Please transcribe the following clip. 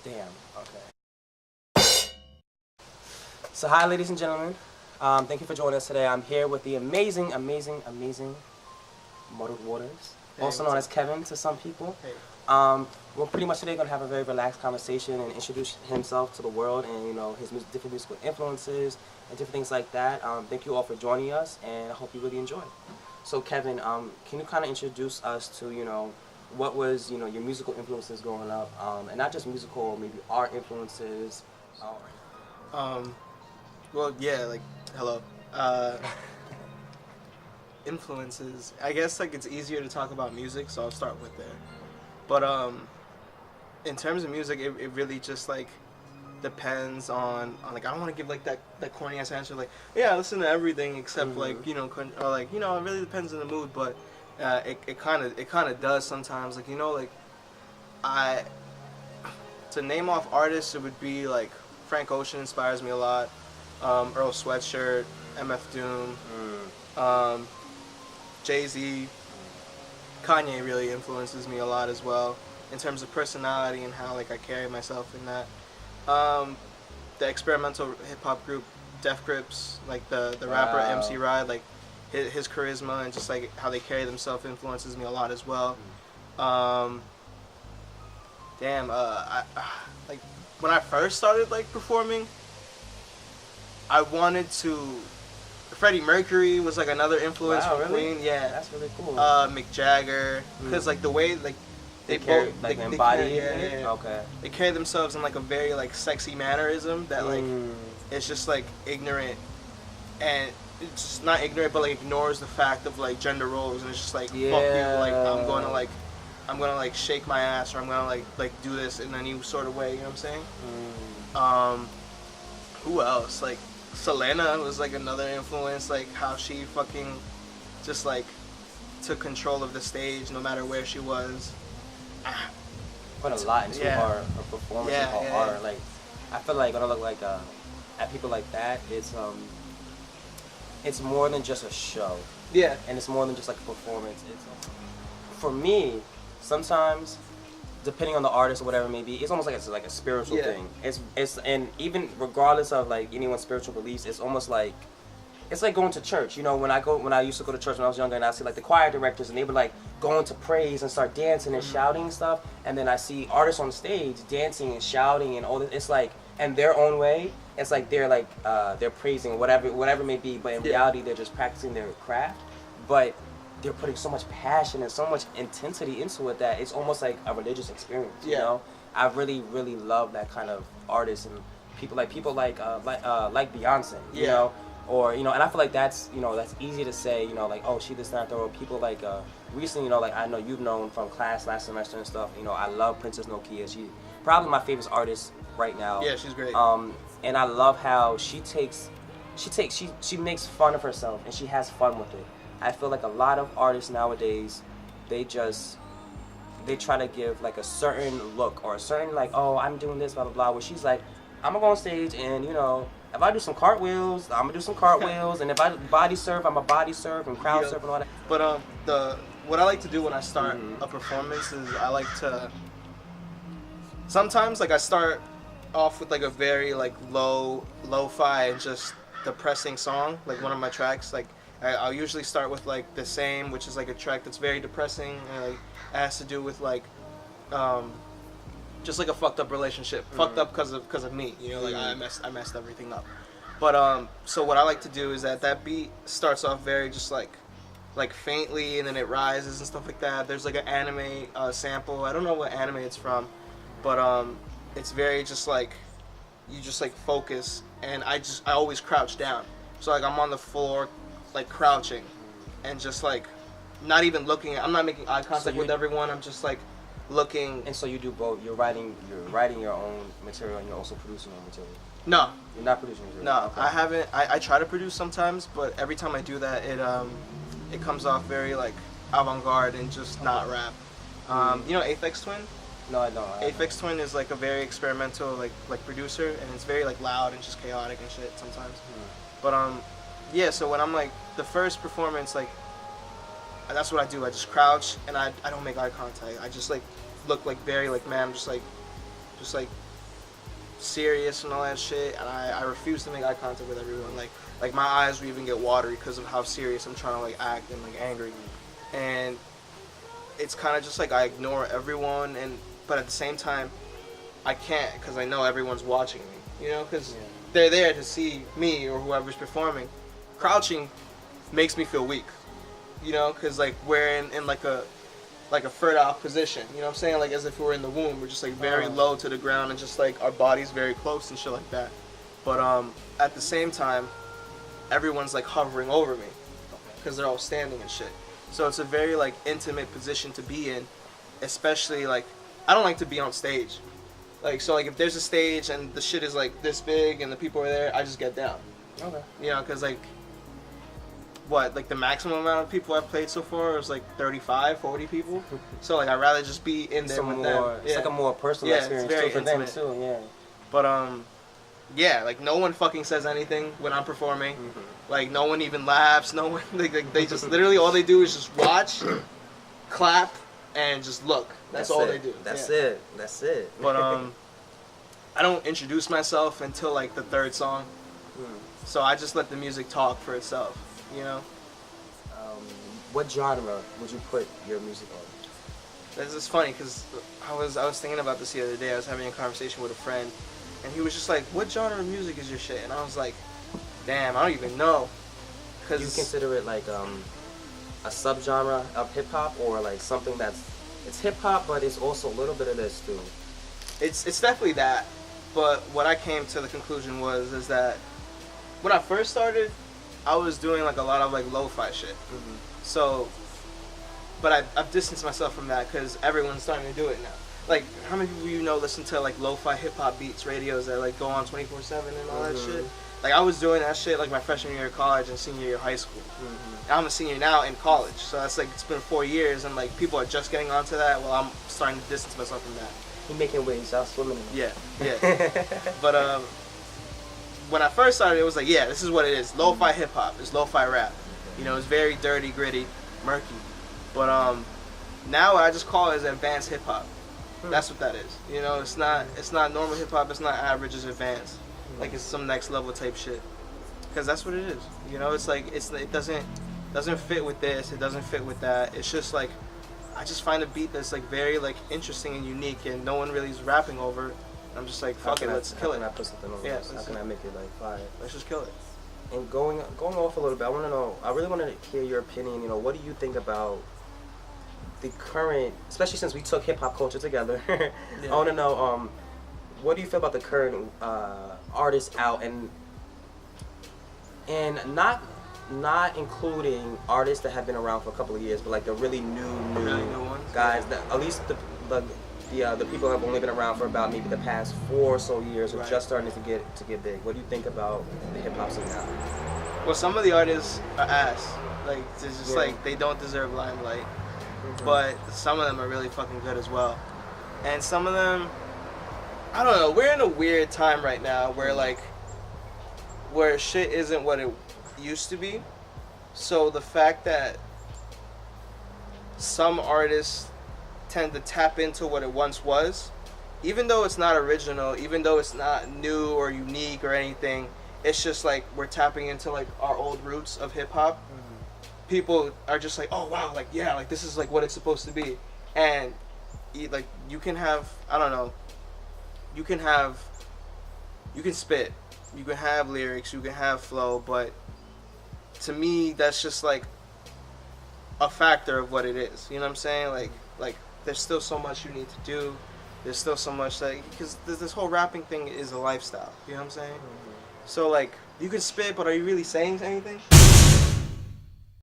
Damn. Okay. So hi, ladies and gentlemen. Thank you for joining us today. I'm here with the amazing Muddled Waters, Hey, also known as Kevin to some people. Hey. We're pretty much today going to have a very relaxed conversation and introduce himself to the world and, you know, his different musical influences and different things like that. Thank you all for joining us, and I hope you really enjoy. So Kevin, can you kind of introduce us to, you know, what was, you know, your musical influences growing up, and not just musical, maybe art influences? Well, yeah, like, hello. Influences. I guess, like, it's easier to talk about music, so I'll start with there. But, in terms of music, it really just, like, depends on like, I don't want to give, like, that corny-ass answer, like, yeah, I listen to everything except, like, you know, or, like, you know, it really depends on the mood, but, it kind of does sometimes, like, you know, like, to name off artists, it would be, like, Frank Ocean inspires me a lot, Earl Sweatshirt, MF Doom, Jay-Z, Kanye really influences me a lot as well in terms of personality and how, like, I carry myself in that. The experimental hip hop group Def Grips, like the rapper MC Ride, like his charisma and just like how they carry themselves influences me a lot as well. Like when I first started like performing, I wanted to. Freddie Mercury was like another influence from really? Queen. Yeah, That's really cool. Mick Jagger, because like the way like they carry, like they embody. Okay. They carry themselves in like a very like sexy mannerism that like it's just like ignorant, and it's just not ignorant, but like ignores the fact of like gender roles, and it's just like fuck you, like I'm gonna like shake my ass, or I'm gonna like do this in any sort of way. You know what I'm saying? Who else? Like Selena was like another influence, like how she fucking just like took control of the stage no matter where she was. Put a lot into her performance and her art. Like I feel like when I look like at people like that, it's more than just a show. Yeah. And it's more than just like a performance. It's for me, sometimes depending on the artist or whatever it may be, it's almost like a spiritual thing. It's and even regardless of like anyone's spiritual beliefs, it's almost like it's like going to church. You know, when I used to go to church when I was younger, and I see like the choir directors, and they would like go into praise and start dancing and shouting and stuff, and then I see artists on stage dancing and shouting and all this. It's like in their own way, it's like they're praising whatever it may be, but in reality they're just practicing their craft. But they're putting so much passion and so much intensity into it that it's almost like a religious experience. You know, I really love that kind of artists and people like Beyonce. You know, or you know, and I feel like that's that's easy to say. You know, like oh she this that or people like recently. You know, like I know you've known from class last semester and stuff. You know, I love Princess Nokia. She probably my favorite artist right now. Yeah, she's great. And I love how she makes fun of herself and she has fun with it. I feel like a lot of artists nowadays, they try to give like a certain look or a certain like, oh, I'm doing this, blah, blah, blah, where she's like, I'm gonna go on stage and, you know, if I do some cartwheels, I'm gonna do some cartwheels, and if I body surf, I'm a body surf and crowd surf and all that. But what I like to do when I start a performance is I like to, sometimes like I start off with like a very like lo-fi and just depressing song, like one of my tracks, like I'll usually start with like The Same, which is like a track that's very depressing, and like, it has to do with like just like a fucked up relationship, fucked up because of me, you know, like I messed everything up. But so what I like to do is that beat starts off very just like faintly, and then it rises and stuff like that. There's like an anime sample. I don't know what anime it's from, but it's very just like you just like focus, and I always crouch down, so like I'm on the floor like crouching and just like not even looking I'm not making eye contact with everyone. I'm just like looking. And so you do both. You're writing your own material and you're also producing your own material. No, you're not producing material. No, okay. I haven't. I try to produce sometimes, but every time I do that, it comes off very like avant-garde and just not rap. You know Aphex Twin? No, I don't. Aphex Twin is like a very experimental like producer, and it's very like loud and just chaotic and shit sometimes. But yeah, so when I'm like the first performance, like that's what I do. I just crouch and I don't make eye contact. I just like look like very like, man, I'm just like serious and all that shit, and I refuse to make eye contact with everyone. Like my eyes will even get watery because of how serious I'm trying to like act and like angry, and it's kind of just like I ignore everyone, but at the same time I can't because I know everyone's watching me, you know, because they're there to see me or whoever's performing. Crouching makes me feel weak, you know, because like we're in like a fertile position, you know what I'm saying, like as if we're in the womb. We're just like very low to the ground and just like our body's very close and shit like that. But at the same time, everyone's like hovering over me because they're all standing and shit. So it's a very like intimate position to be in, especially like I don't like to be on stage. Like so like if there's a stage and the shit is like this big and the people are there, I just get down. Okay. You know, because like like the maximum amount of people I've played so far is like 35, 40 people. So like I'd rather just be in there with them. It's like a more personal experience it's very too for them intimate. too. Yeah. But yeah, like no one fucking says anything when I'm performing. Like no one even laughs. No one like they just literally all they do is just watch, clap, and just look. That's all they do. That's it. That's it. But I don't introduce myself until like the third song. So I just let the music talk for itself, you know? What genre would you put your music on? This is funny because I was thinking about this the other day. I was having a conversation with a friend, and he was just like, "What genre of music is your shit?" And I was like, "Damn, I don't even know." Do you consider it like a subgenre of hip hop, or like something it's hip hop, but it's also a little bit of this too? It's definitely that. But what I came to the conclusion is that when I first started, I was doing like a lot of like lo-fi shit. So, but I've distanced myself from that because everyone's starting to do it now. Like, how many people you know listen to like lo-fi hip hop beats, radios that like go on 24/7 and all that shit? Like, I was doing that shit like my freshman year of college and senior year of high school. I'm a senior now in college, so that's like it's been 4 years, and like people are just getting onto that. Well, I'm starting to distance myself from that. You're making waves, y'all swimming in Yeah. But when I first started, it was like, yeah, this is what it is. Lo-fi hip-hop. It's lo-fi rap. You know, it's very dirty, gritty, murky. But now I just call it as advanced hip-hop. That's what that is. You know, it's not normal hip-hop. It's not average. It's advanced. Like, it's some next level type shit. Because that's what it is. You know, it's like, it doesn't fit with this. It doesn't fit with that. It's just like, I just find a beat that's like very like interesting and unique, and no one really is rapping over. I'm just like, fuck it, let's kill it. How can I put something over this? How can I make it like fire? Let's just kill it. And going off a little bit, I really want to hear your opinion. You know, what do you think about the current, especially since we took hip hop culture together? I want to know, what do you feel about the current artists out, and not including artists that have been around for a couple of years, but like the really new ones, guys that at least the people who have only been around for about maybe the past 4 or so years are just starting to get big. What do you think about the hip hop scene now? Well, some of the artists are ass. Like, it's just like they don't deserve limelight. But some of them are really fucking good as well. And some of them, I don't know. We're in a weird time right now where shit isn't what it used to be. So the fact that some artists tend to tap into what it once was, even though it's not original, even though it's not new or unique or anything, it's just like we're tapping into like our old roots of hip hop. People are just like, oh wow, like yeah, like this is like what it's supposed to be. And like you can have, I don't know, you can spit, you can have lyrics, you can have flow, but to me that's just like a factor of what it is. You know what I'm saying? Like there's still so much you need to do. There's still so much because this whole rapping thing is a lifestyle. You know what I'm saying? So like you can spit, but are you really saying anything?